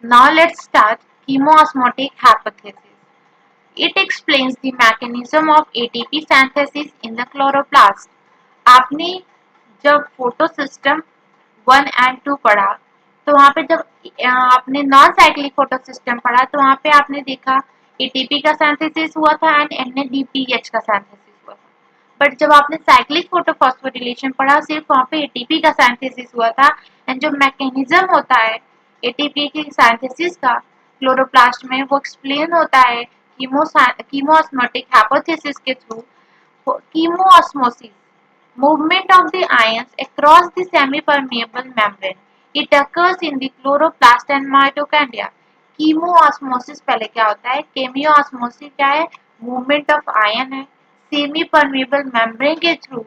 Now let's start chemoosmotic hypothesis. It explains the mechanism of ATP synthesis in the chloroplast. आपने जब photo system 1 और 2 पढ़ा तो वहाँ पे जब आपने नॉन साइक्लिक फोटो सिस्टम पढ़ा तो वहाँ पे आपने देखा एटीपी का सिंथेसिस हुआ था एंड एनएडीपीएच का सिंथेसिस हुआ था। बट जब आपने साइक्लिक फोटोफॉस्फोरिलेशन पढ़ा सिर्फ वहाँ पे एटीपी का सिंथेसिस हुआ था एंड जो मैकेनिज्म होता है एटीपी की सिंथेसिस का क्लोरोप्लास्ट में वो एक्सप्लेन होता है कीमोस्मोटिक हाइपोथेसिस के through. Chemoosmosis, movement of the ions across the semi-permeable membrane. It occurs in the chloroplast and mitochondria. Chemoosmosis पहले क्या होता है? Chemiosmosis क्या है? Movement of ion है सेमी परमेबल मेम्ब्रेन के थ्रू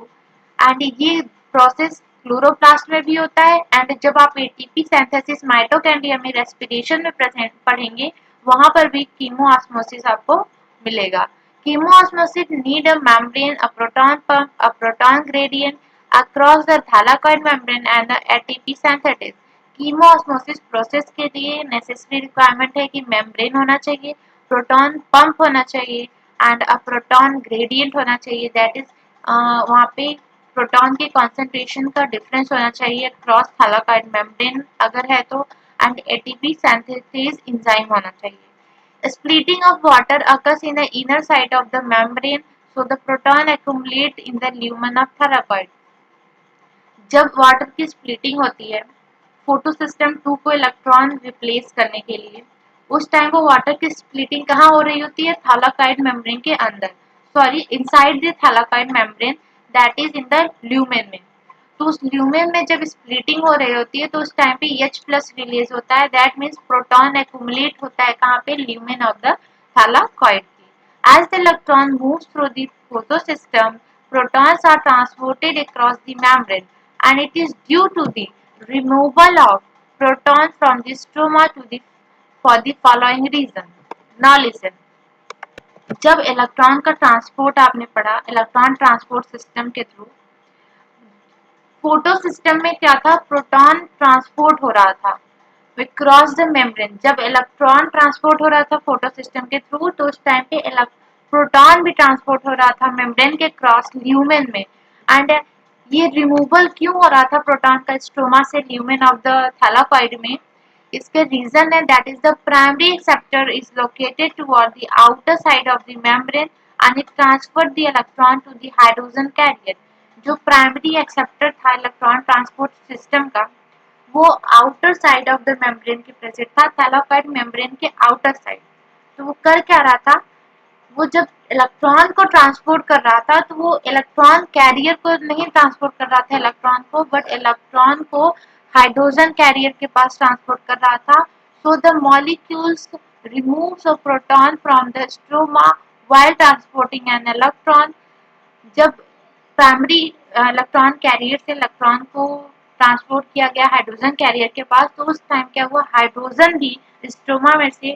एंड ये प्रोसेस क्लोरोप्लास्ट में भी होता है एंड जब आप एटीपी सिंथेसिस माइटोकॉन्ड्रिया में रेस्पिरेशन में प्रेजेंट पढ़ेंगे वहां पर भी कीमोऑस्मोसिस आपको मिलेगा। Chemoosmosis need a membrane, a proton pump, a proton gradient across the thylakoid membrane and the ATP synthesis. Chemiosmosis process के लिए नेसेसरी रिक्वायरमेंट है कि मेम्ब्रेन होना चाहिए, प्रोटॉन पंप होना चाहिए एंड अ प्रोटॉन ग्रेडियंट होना चाहिए दैट इज वहाँ पे प्रोटॉन के कॉन्सेंट्रेशन का डिफरेंस होना चाहिए क्रॉस थालाकॉइड मेम्ब्रेन अगर है तो एंड एटीपी सिंथेसेस एंजाइम होना चाहिए। Splitting of water occurs in the inner side of the membrane, so the proton accumulate in the lumen of thylakoid. जब वाटर की स्प्लिटिंग होती है फोटो सिस्टम 2 को इलेक्ट्रॉन रिप्लेस करने के लिए उस टाइम वो वाटर की स्प्लिटिंग कहाँ हो रही होती है थालाकॉइड मेम्ब्रेन के अंदर sorry inside the thylakoid membrane that is in the lumen में। तो उस ल्यूमेन में जब स्प्लिटिंग हो रही होती है तो उस टाइम पे H प्लस रिलीज होता है दैट मीन्स प्रोटॉन एक्यूमुलेट होता है कहाँ पे ल्यूमेन ऑफ द थालाकॉइड की। As the electron moves through the photosystem protons are transported across the membrane and it is due to the removal of proton from the stroma to the for the following reason. Now listen. जब electron का transport आपने पढ़ा electron transport system के through photo system में क्या था proton transport हो रहा था क्रॉस द मेम्ब्रेन जब इलेक्ट्रॉन ट्रांसपोर्ट हो रहा था फोटो सिस्टम के थ्रू तो उस टाइम पे प्रोटॉन भी ट्रांसपोर्ट हो रहा था मेम्ब्रेन के क्रॉस ल्यूमेन में एंड ये रिमूवल क्यों हो रहा था प्रोटॉन का स्ट्रोमा से ल्यूमेन ऑफ द थैलाकॉइड में इसके रीजन है that is the primary acceptor is located toward the outer side of the membrane and it transfer the electron to the hydrogen carrier. जो प्राइमरी एक्सेप्टर था electron transport system का वो outer side of the membrane के present था thylakoid membrane के outer side. तो वो कर क्या रहा था वो जब इलेक्ट्रॉन को ट्रांसपोर्ट कर रहा था तो वो इलेक्ट्रॉन कैरियर को नहीं ट्रांसपोर्ट कर रहा था इलेक्ट्रॉन को बट इलेक्ट्रॉन को हाइड्रोजन कैरियर के पास ट्रांसपोर्ट कर रहा था। So the molecules removes a proton from the stroma while transporting an electron। जब प्राइमरी इलेक्ट्रॉन कैरियर से इलेक्ट्रॉन को ट्रांसपोर्ट किया गया हाइड्रोजन कैरियर के पास तो उस टाइम क्या हुआ हाइड्रोजन भी स्ट्रोमा में से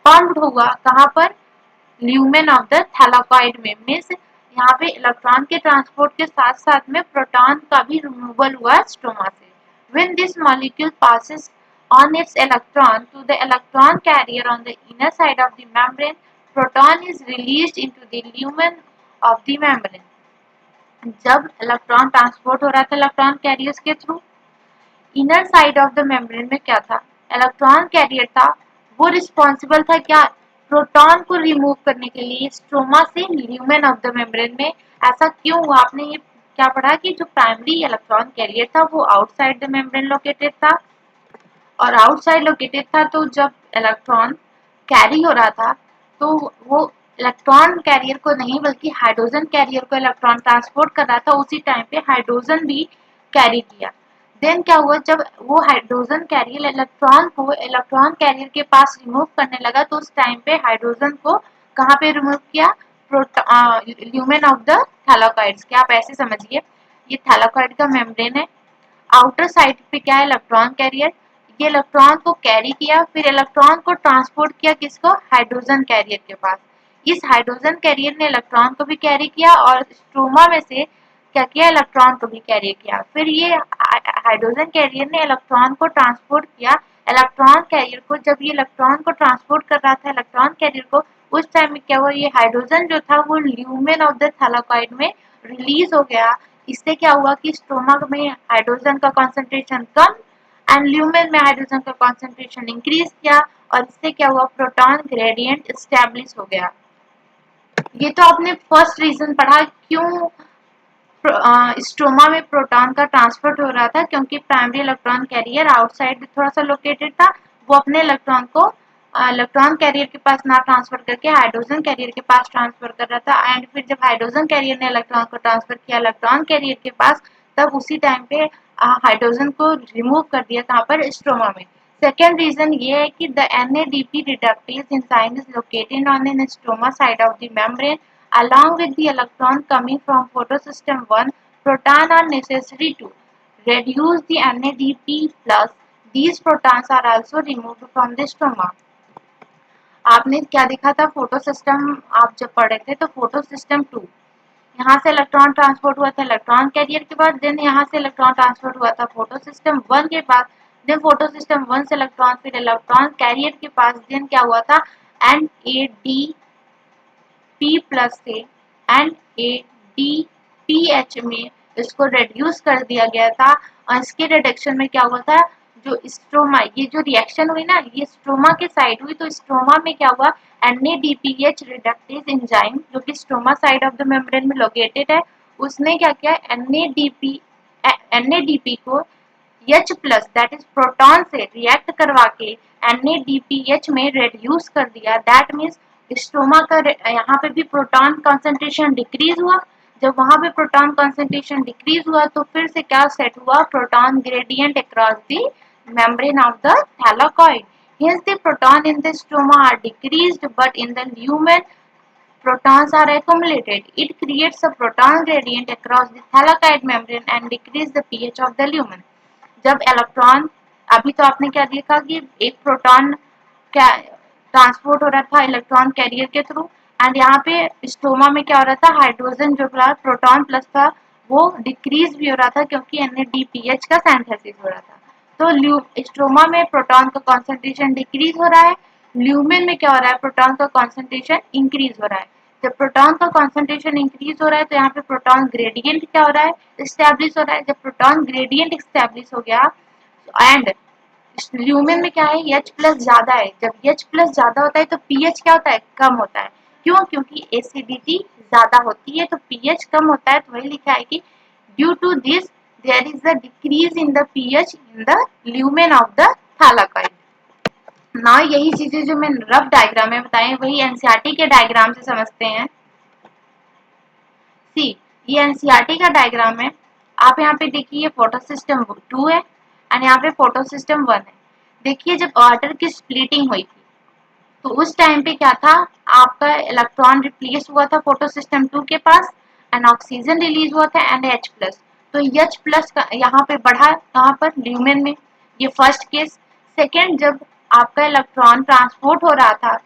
पम्प्ड हुआ कहाँ पर ल्यूमेन ऑफ द थैलाकॉइड में मीन्स यहाँ पे इलेक्ट्रॉन के ट्रांसपोर्ट के साथ साथ में प्रोटॉन का भी रिमूवल हुआ स्ट्रोमा से। When this molecule passes on its electron to the electron carrier on the inner side of the membrane, proton is released into the lumen of the membrane। जब electron transport हो रहा था electron carriers के through inner side of the membrane में क्या था electron carrier था वो रिस्पॉन्सिबल था क्या प्रोटॉन को रिमूव करने के लिए स्ट्रोमा से ल्यूमेन ऑफ द मेम्ब्रेन में। ऐसा क्यों हुआ आपने ये क्या पढ़ा कि जो प्राइमरी इलेक्ट्रॉन कैरियर था वो आउटसाइड द मेम्ब्रेन लोकेटेड था और आउटसाइड लोकेटेड था तो जब इलेक्ट्रॉन कैरी हो रहा था तो वो इलेक्ट्रॉन कैरियर को नहीं बल्कि हाइड्रोजन कैरियर को इलेक्ट्रॉन ट्रांसपोर्ट कर रहा था उसी टाइम पे हाइड्रोजन भी कैरी किया। देन क्या हुआ जब वो हाइड्रोजन कैरियर इलेक्ट्रॉन को इलेक्ट्रॉन कैरियर के पास रिमूव करने लगा तो उस टाइम पे हाइड्रोजन को कहाँ पे रिमूव किया ल्यूमेन ऑफ द थैलाकॉइड्स। क्या आप ऐसे समझिए ये थैलाकॉइड का मेम्ब्रेन है आउटर साइड पे क्या है इलेक्ट्रॉन कैरियर ये इलेक्ट्रॉन को कैरी किया फिर इलेक्ट्रॉन को ट्रांसपोर्ट किया किसको हाइड्रोजन कैरियर के पास। इस हाइड्रोजन कैरियर ने इलेक्ट्रॉन को भी कैरी किया और स्ट्रोमा में से क्या किया इलेक्ट्रॉन को भी कैरी किया फिर ये हाइड्रोजन कैरियर ने इलेक्ट्रॉन को ट्रांसपोर्ट किया इलेक्ट्रॉन कैरियर को, जब ये इलेक्ट्रॉन को ट्रांसपोर्ट कर रहा था इलेक्ट्रॉन कैरियर को, उस टाइम में क्या हुआ, ये हाइड्रोजन जो था वो ल्यूमेन ऑफ द थैलाकॉइड में रिलीज हो गया। इससे क्या हुआ कि स्ट्रोमा में हाइड्रोजन का कॉन्सेंट्रेशन कम एंड ल्यूमेन में हाइड्रोजन का कॉन्सेंट्रेशन इंक्रीज किया, और इससे क्या हुआ, प्रोटॉन ग्रेडियंट स्टैब्लिश हो गया। ये तो आपने फर्स्ट रीजन पढ़ा क्यों स्ट्रोमा में प्रोटॉन का ट्रांसपोर्ट हो रहा था, क्योंकि प्राइमरी इलेक्ट्रॉन कैरियर आउटसाइड थोड़ा सा लोकेटेड था, वो अपने इलेक्ट्रॉन को इलेक्ट्रॉन कैरियर के पास ना ट्रांसफर करके हाइड्रोजन कैरियर के पास ट्रांसफर कर रहा था। एंड फिर जब हाइड्रोजन कैरियर ने इलेक्ट्रॉन को ट्रांसफर किया इलेक्ट्रॉन कैरियर के पास, तब उसी टाइम पे हाइड्रोजन को रिमूव कर दिया कहाँ पर, स्ट्रोमा में। सेकेंड रीजन ये है कि the NADP reductase enzyme is located on an stroma side of the membrane. Along with the electron coming from photosystem 1, protons are necessary to reduce the NADP+. These protons are also removed from the stroma. आपने क्या देखा था photo system, आप जब पढ़े थे तो photo system 2, यहाँ से इलेक्ट्रॉन ट्रांसपोर्ट हुआ था इलेक्ट्रॉन कैरियर के बाद, देन यहाँ से इलेक्ट्रॉन ट्रांसपोर्ट हुआ था फोटो सिस्टम 1 के बाद, देन फोटो सिस्टम 1 से इलेक्ट्रॉन फिर इलेक्ट्रॉन कैरियर के पास, देन क्या हुआ था, NADP+ से NADPH में इसको रिड्यूस कर दिया गया था। और इसके रिडक्शन में क्या हुआ था, जो स्ट्रोमा, ये जो रिएक्शन हुई ना, ये स्ट्रोमा के साइड हुई, तो स्ट्रोमा में क्या हुआ, NADPH रिडक्टेज एंजाइम जो कि stroma side of the membrane में लोकेटेड है, उसने क्या किया, NADP को H+ दैट इज प्रोटॉन से रिएक्ट करवा के NADPH में रिड्यूस कर दिया। दैट मीन्स स्ट्रोमा का यहाँ पे भी प्रोटॉन कंसंट्रेशन डिक्रीज हुआ। जब वहां पे प्रोटॉन कंसंट्रेशन डिक्रीज हुआ तो फिर से क्या सेट हुआ, proton gradient across the membrane of the thylakoid. Hence the proton in the stroma are decreased, but in the lumen protons are accumulated. It creates a proton gradient across the thylakoid membrane and decrease the pH of the lumen. जब electron, अभी तो आपने क्या देखा कि एक proton क्या transport हो रहा था इलेक्ट्रॉन कैरियर के थ्रू, एंड यहाँ पे स्टोमा में क्या हो रहा था, हाइड्रोजन जो प्रोटॉन प्लस था वो डिक्रीज भी हो रहा था क्योंकि NADPH का सिंथेसिस हो रहा था। तो स्ट्रोमा में प्रोटॉन का कॉन्सेंट्रेशन डिक्रीज हो रहा है, ल्यूमेन में क्या हो रहा है, प्रोटॉन का कॉन्सेंट्रेशन इंक्रीज हो रहा है। जब प्रोटॉन का कॉन्सेंट्रेशन इंक्रीज हो रहा है तो यहाँ पे प्रोटॉन ग्रेडियंट क्या हो रहा है, स्टैब्लिश हो रहा है। जब प्रोटॉन ग्रेडियंट स्टैब्लिश हो गया एंड ल्यूमेन में क्या है, H+ ज्यादा है, जब H+ ज्यादा होता है तो pH क्या होता है, कम होता है। क्यों, क्योंकि एसिडिटी ज्यादा होती है तो pH कम होता है। तो वही लिखा है कि due to this there is a decrease in the pH in the lumen of the thylakoid. ना यही चीजें जो मैं रफ डायग्राम में बताएं वही एनसीईआरटी के डायग्राम से समझते हैं। सी, ये एनसीईआरटी का डायग्राम है। आप यहाँ पे देखिए ये फोटो सिस्टम 2 है एंड यहाँ पे फोटो सिस्टम 1 है। देखिए जब वाटर की स्प्लिटिंग हुई थी तो उस टाइम पे क्या था, आपका इलेक्ट्रॉन रिप्लेस हुआ था फोटो सिस्टम 2 के पास एंड ऑक्सीजन रिलीज हुआ था NH+। तो H+ का यहाँ पे बढ़ा कहाँ पर, ल्यूमेन में। ये फर्स्ट केस। सेकेंड, जब आपका इलेक्ट्रॉन ट्रांसपोर्ट हो रहा था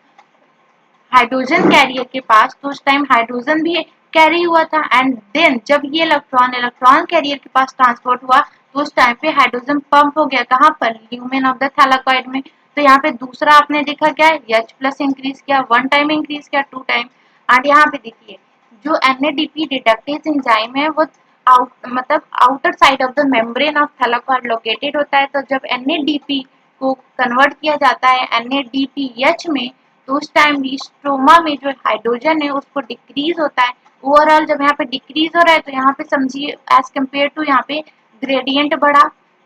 हाइड्रोजन कैरियर के पास तो उस टाइम हाइड्रोजन भी कैरी हुआ था एंड देन जब ये इलेक्ट्रॉन कैरियर के पास ट्रांसपोर्ट हुआ तो उस टाइम पे हाइड्रोजन पंप हो गया कहाँ पर, ल्यूमेन ऑफ द थैलाकॉइड में। तो यहाँ पे दूसरा आपने देखा क्या है, H+ इंक्रीज किया, 1 टाइम इंक्रीज किया, 2 टाइम। एंड यहाँ पे देखिए जो NADP रिडक्टेज एंजाइम है वो मतलब outer side of the membrane of thylakoid located होता है। तो जब NADP को कन्वर्ट किया जाता है NADPH में तो उस टाइम स्ट्रोमा में जो हाइड्रोजन है उसको डिक्रीज होता है। ओवरऑल जब यहाँ पे डिक्रीज हो रहा है तो यहाँ पे समझिए एज कम्पेयर टू यहाँ पे ग्रेडियंट बढ़ा,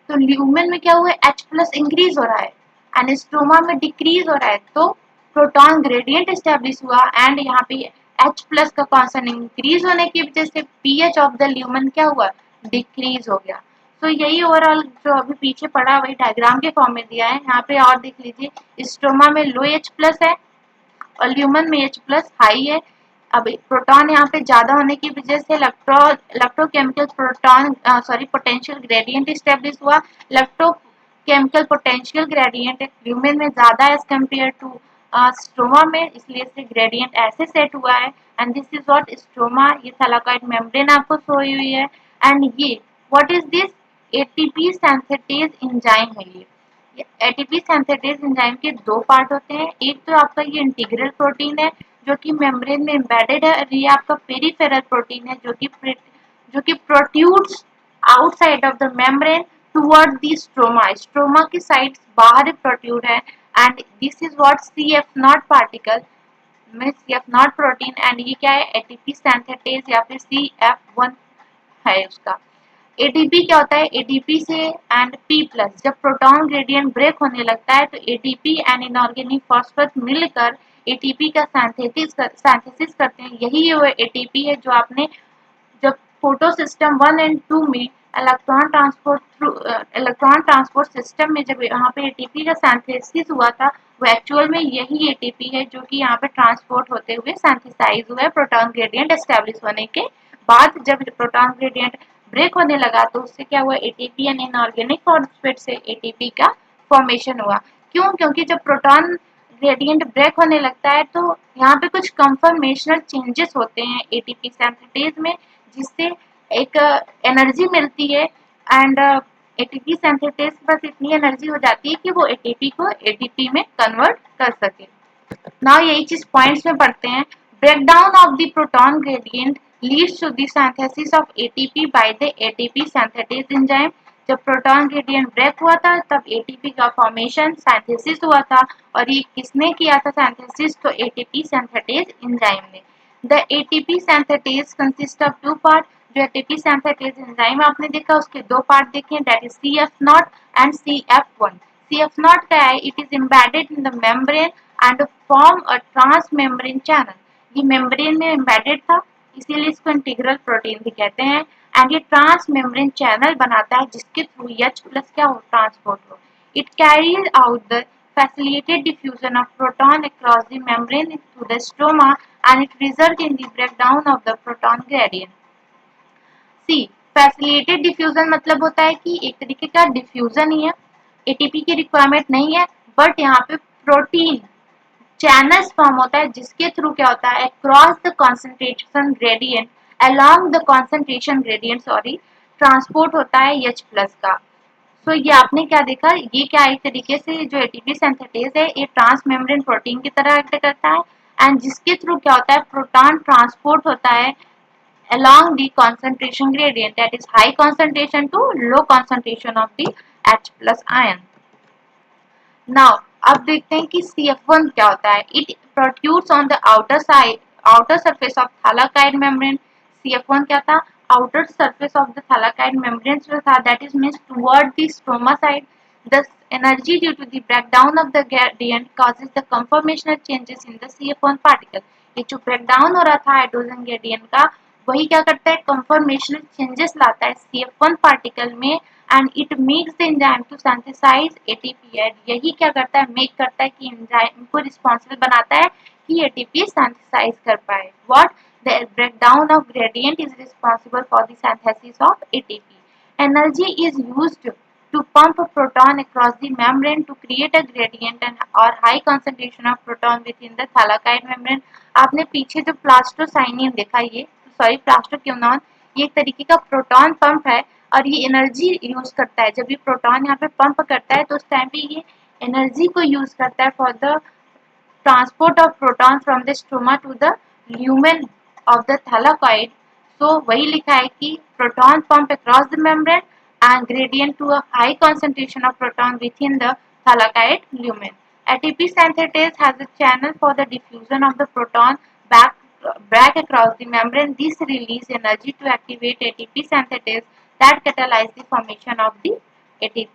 तो ल्यूमेन में क्या हुआ है, H+ इंक्रीज हो रहा है एंड स्ट्रोमा में डिक्रीज हो रहा है। तो प्रोटॉन ग्रेडियंट एस्टेब्लिश हुआ एंड यहाँ पे H+ का कॉन्सेंट इंक्रीज होने की वजह से pH ऑफ द ल्यूमेन क्या हुआ, डिक्रीज हो गया। तो यही ओवरऑल जो अभी पीछे पड़ा वही डायग्राम के फॉर्म में दिया है। यहाँ पे और देख लीजिए स्ट्रोमा में लो H+ है और ल्यूमन में H+ हाई है। अब प्रोटॉन यहाँ पे ज्यादा होने की वजह से electrochemical proton sorry potential gradient establish हुआ। इलेक्ट्रोकेमिकल पोटेंशियल ग्रेडियंट ल्यूमेन में ज्यादा एज कम्पेयर टू स्ट्रोमा में, इसलिए से ग्रेडियंट ऐसे सेट हुआ है। And this is what stroma, ये थैलाकॉइड मेम्ब्रेन आपको सोई हुई है। एंड ये what is this, ATP synthetase enzyme है ये। एटीपी सिंथेटेज एंजाइम के दो पार्ट होते हैं। एक तो आपका ये इंटीग्रल प्रोटीन है जो कि मेम्ब्रेन में एम्बेडेड है, और ये आपका पेरिफेरल प्रोटीन है जो कि protrudes outside of the membrane toward the stroma. Stroma की साइड बाहर प्रोट्रूड है, and this is what CF0 particle में CF0 प्रोटीन, एंड ये क्या है, एटीपी सिंथेटेज या फिर CF1 है उसका। एटीपी क्या होता है, एटीपी से एंड पी प्लस जब प्रोटॉन ग्रेडियंट ब्रेक होने लगता है तो एटीपी एंड इनऑर्गेनिक फॉस्फेट मिलकर एटीपी का सिंथेसिस करते हैं। यही वो एटीपी है जो आपने जब फोटो सिस्टम 1 एंड 2 में इलेक्ट्रॉन ट्रांसपोर्ट सिस्टम में जब यहाँ पे एटीपी का सिंथेसिस हुआ था, वो एक्चुअल में यही एटीपी है जो कि यहाँ पे ट्रांसपोर्ट होते हुए सिंथेसाइज हुआ है प्रोटॉन ग्रेडियंट एस्टेब्लिश होने के बाद। जब प्रोटॉन ग्रेडियंट ब्रेक होने लगा तो उससे क्या हुआ, एटीपी एंड इनऑर्गेनिक फॉस्फेट से एटीपी का फॉर्मेशन हुआ। क्यों? क्योंकि जब प्रोटॉन ग्रेडियंट ब्रेक होने लगता है तो यहाँ पे कुछ कंफर्मेशनल चेंजेस होते हैं एटीपी सिंथेटेज में, जिससे एक एनर्जी मिलती है, एंड एटीपी सिंथेटेज के पास इतनी एनर्जी हो जाती है कि वो एटीपी को एटीपी में कन्वर्ट कर सके। नाउ यही चीज पॉइंट्स में पढ़ते हैं। Breakdown of the proton gradient leads to the synthesis of ATP by the ATP synthetase enzyme. जब प्रोटॉन ग्रेडियंट ब्रेक हुआ था तब एटीपी का फॉर्मेशन सिंथेसिस हुआ था, और ये किसने किया था सिंथेसिस, तो एटीपी सिंथेटेज एंजाइम ने। The ATP synthetase consist of two part. जो एटीपी सिंथेटेज एंजाइम आपने देखा उसके दो पार्ट देखे, that is CF0 and CF1। CF0 क्या है, it is embedded in the membrane and form a transmembrane channel. ये मेम्ब्रेन में एम्बेडेड था, इसीलिए इसको इंटीग्रल प्रोटीन भी कहते हैं, एंड ये ट्रांसमेम्ब्रेन चैनल बनाता है जिसके थ्रू H प्लस क्या हो, ट्रांसपोर्ट हो। It carries out the facilitated diffusion of proton across the membrane to the stroma, and it results in the breakdown of the proton gradient. See facilitated diffusion मतलब होता है कि एक तरीके का डिफ्यूजन ही है, एटीपी की रिक्वायरमेंट नहीं है, बट यहाँ पे प्रोटीन चैनल्स फॉर्म होता है जिसके थ्रू क्या होता है, cross the concentration gradient along the concentration gradient sorry transport होता है H प्लस का। सो ये आपने क्या देखा, ये क्या एक तरीके से जो एटीपी सिंथेटेज है ये ट्रांसमेम्ब्रेन प्रोटीन की तरह एक्ट करता है, एंड जिसके थ्रू क्या होता है, प्रोटॉन ट्रांसपोर्ट होता है along the concentration gradient, that is high concentration to low concentration of the H plus ion. Now अब देखते हैं कि CF1 क्या होता है। It protrudes on the outer surface of thalakine membrane. CF1 क्या था, outer surface of the thalakine membrane जो था, that is means toward the stroma side. The energy due to the breakdown of the gradient causes the conformational changes in the CF1 particle. ये जो breakdown हो रहा था hydrogen gradient का, वही क्या करता है, कंफर्मेशनल चेंजेस लाता है CF1 पार्टिकल में, and it makes the enzyme to synthesise ATP. यही क्या करता है, मेक करता है कि एंजाइम को रिस्पॉन्सिबल बनाता है कि एटीपी सिंथेसाइज कर पाए। What, the breakdown of gradient is responsible for the synthesis of ATP. Energy is used to pump a proton across the membrane to create a gradient and or high concentration of proton within the thalakine membrane. आपने पीछे जो plastocyanin देखा, ये sorry plastoquinone, ये एक तरीके का proton pump है, और ये एनर्जी यूज करता है। जब ये प्रोटॉन यहाँ पे पंप करता है तो उस टाइम पे ये एनर्जी को यूज करता है for the transport of proton from the stoma to the lumen of the thylakoid. So वही लिखा है कि proton pump across the membrane and gradient to a high concentration of proton within the thalakite lumen. ATP synthetase has a channel for the diffusion of the proton back across the membrane. This release energy to activate ATP synthetase that catalyze the formation of the ATP.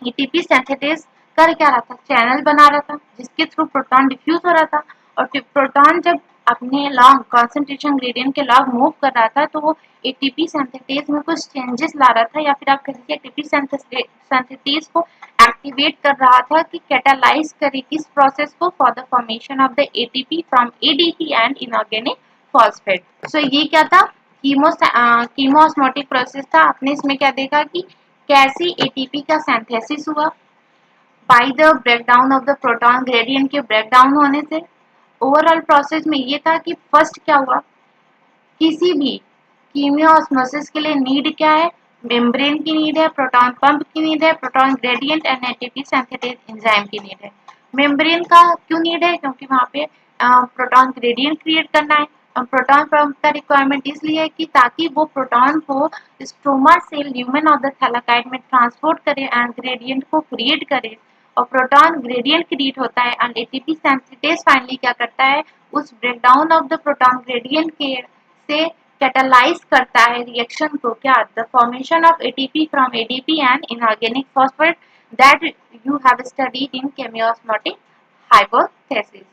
ATP synthetase कर क्या रहा था, channel बना रहा था जिसके through proton diffuse हो रहा था, और प्रोटॉन जब अपने लॉन्ग कॉन्सेंट्रेशन ग्रेडियंट के लॉन्ग मूव कर रहा था तो वो एटीपी सिंथेटेज में कुछ चेंजेस ला रहा था, या फिर आप कह लीजिए एटीपी सिंथेटेज को एक्टिवेट कर रहा था कि कैटालाइज करे किस प्रोसेस को, for the formation of the ATP from ADP and inorganic phosphate. So ये क्या था, कीमोस्मोटिक प्रोसेस था। आपने इसमें क्या देखा कि कैसे एटीपी का सिंथेसिस हुआ by the breakdown of the proton gradient के ब्रेकडाउन होने से। ओवरऑल प्रोसेस में ये था कि फर्स्ट क्या हुआ, किसी भी कीमियो ऑस्मोसिस के लिए नीड क्या है, मेम्ब्रेन की नीड है, प्रोटॉन पंप की नीड है, proton gradient and ATP synthetase enzyme की नीड है। मेम्ब्रेन का क्यों नीड है? क्योंकि वहाँ पे प्रोटॉन ग्रेडियंट क्रिएट करना है। प्रोटॉन पंप का रिक्वायरमेंट इसलिए है कि ताकि वो प्रोटॉन को स्ट्रोमा से ल्यूमेन ऑफ द थैलाकाइड में ट्रांसपोर्ट करे एंड ग्रेडियंट को क्रिएट करे। और प्रोटॉन ग्रेडियंट क्रिएट होता है एंड एटीपी सिंथेटेज फाइनली क्या करता है, उस breakdown of the proton gradient के से catalyze करता है रिएक्शन को, क्या, the formation of ATP from ADP and inorganic phosphate that you have studied in chemiosmotic hypothesis.